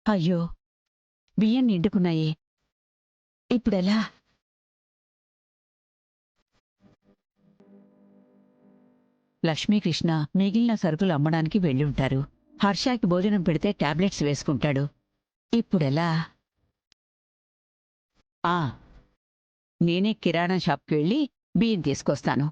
అయ్యో, బియ్యం నిండుకున్నాయి. ఇప్పుడెలా? లక్ష్మీకృష్ణ మిగిలిన సరుకులు అమ్మడానికి వెళ్ళుంటారు. హర్షాకి భోజనం పెడితే టాబ్లెట్స్ వేసుకుంటాడు. ఇప్పుడెలా? నేనే కిరాణా షాప్కి వెళ్ళి బియ్యం తీసుకొస్తాను.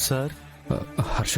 సార్. హర్ష,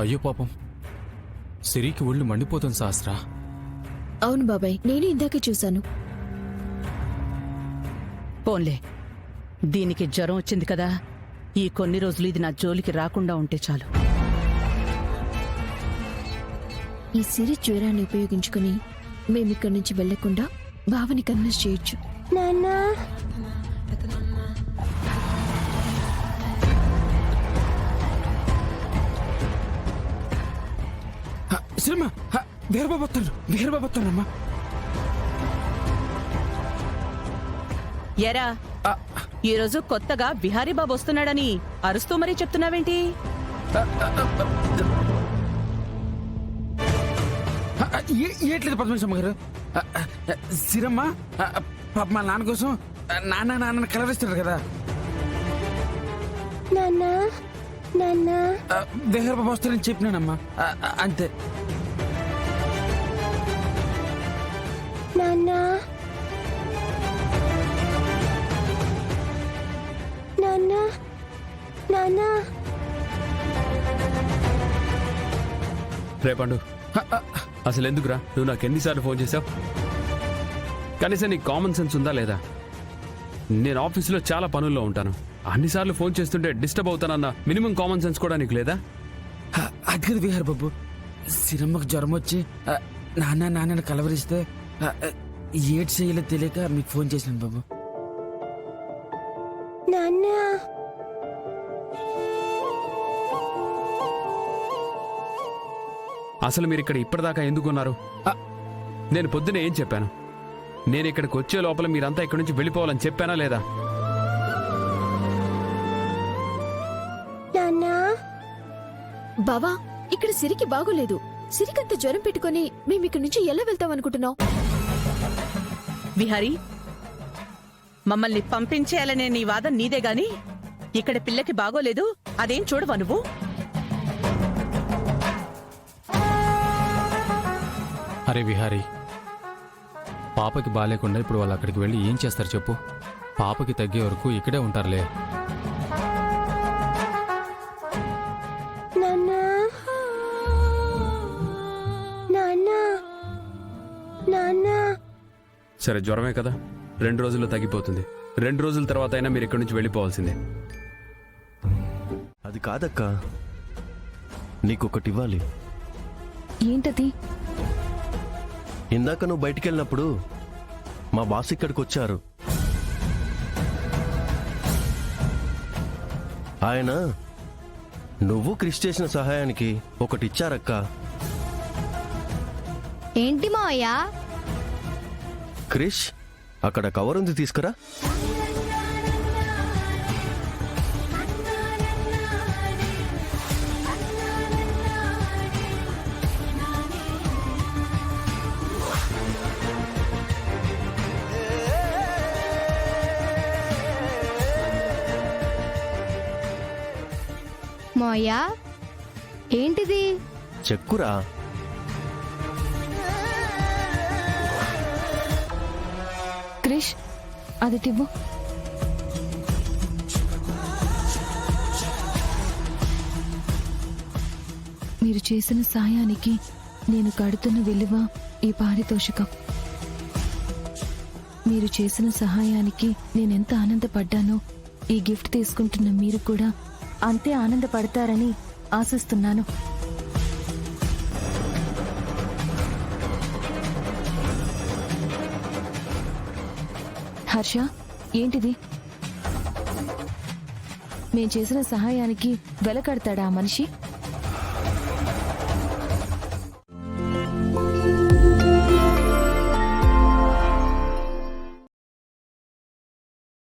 అయ్యో పాపం, సిరికి ఒళ్ళు మండిపోతుంది శాస్త్రా. అవును బాబాయ్, నేను ఇందాకే చూశాను. పోన్లే, దీనికి జ్వరం వచ్చింది కదా, ఈ కొన్ని రోజులు ఇది నా జోలికి రాకుండా ఉంటే చాలు. ఈ సిరి జ్వరాన్ని ఉపయోగించుకుని మేమిక్కడి నుంచి వెళ్లకుండా బావని కన్విన్స్ చేయొచ్చు. నాన్నా, శ్రీమా, వీరబాబోత్తమ్మా. ఎరా, ఈరోజు కొత్తగా బిహారీ బాబు వస్తున్నాడని అరుస్తూ మరీ చెప్తున్నావేంటి? ఏట్లేదు పద్మశమ్మ గారు. సిరమ్మ పాప మా నాన్న కోసం నాన్న కలరిస్తాడు కదా. బిహారీ బాబు వస్తానని చెప్పినానమ్మా, అంతే. నాన్నా, నాన్నా, నాన్నా. రేపండు, అసలు ఎందుకురా నువ్వు నాకు ఎన్నిసార్లు ఫోన్ చేశావు? కనీసం నీకు కామన్ సెన్స్ ఉందా లేదా? నేను ఆఫీసులో చాలా పనుల్లో ఉంటాను. అన్నిసార్లు ఫోన్ చేస్తుంటే డిస్టర్బ్ అవుతానన్న మినిమం కామన్ సెన్స్ కూడా నీకు లేదా? అది కదా విహార్ బాబు, సిరమ్మకు జ్వరం వచ్చి నాన్నని కలవరిస్తే ఏడ్ చేయలేదు తెలియక మీకు ఫోన్ చేశాను బాబు. అసలు మీరు ఇక్కడ ఇప్పటిదాకా ఎందుకున్నారు? నేను పొద్దునే ఏం చెప్పాను? నేను ఇక్కడికి వచ్చే లోపల మీరంతా ఇక్కడి నుంచి వెళ్ళిపోవాలని చెప్పానా లేదా? బావా, ఇక్కడ సిరికి బాగోలేదు. సిరికంత జ్వరం పెట్టుకుని మేమిక్కడి నుంచి ఎలా వెళ్తాం అనుకుంటున్నావు? విహారీ, మమ్మల్ని పంపించేయాలనే నీ వాదం నీదే గాని ఇక్కడ పిల్లకి బాగోలేదు అదేం చూడవా నువ్వు? అరే విహారీ, పాపకి బాలేకుండా ఇప్పుడు వాళ్ళు అక్కడికి వెళ్ళి ఏం చేస్తారు చెప్పు? పాపకి తగ్గే వరకు ఇక్కడే ఉంటారులే. సరే, జ్వరమే కదా, 2 రోజుల్లో తగ్గిపోతుంది. 2 రోజుల తర్వాత అయినా మీరు ఇక్కడి నుంచి వెళ్ళిపోవాల్సిందే. అది కాదక్క, నీకొకటి ఇవ్వాలి. ఏంటది? ఇందాక నువ్వు బయటికి వెళ్ళినప్పుడు మా బాస్ ఇక్కడికి వచ్చారు. ఆయన నువ్వు క్రిష్ చేసిన సహాయానికి ఒకటి ఇచ్చారక్క. ఏంటి మావయ్య? క్రిష్, అక్కడ కవర్ ఉంది, తీసుకురా. మావయ్య ఏంటిది? చెక్కురా. క్రిష్ అది తివ్వు. మీరు చేసిన సాయానికి నేను కడుతున్న విలువ ఈ పారితోషికం. మీరు చేసిన సహాయానికి నేనెంత ఆనందపడ్డానో ఈ గిఫ్ట్ తీసుకుంటున్న మీరు కూడా అంతే ఆనందపడతారని ఆశిస్తున్నాను. హర్ష, ఏంటిది? మేం చేసిన సహాయానికి వెల కడతాడా ఆ మనిషి?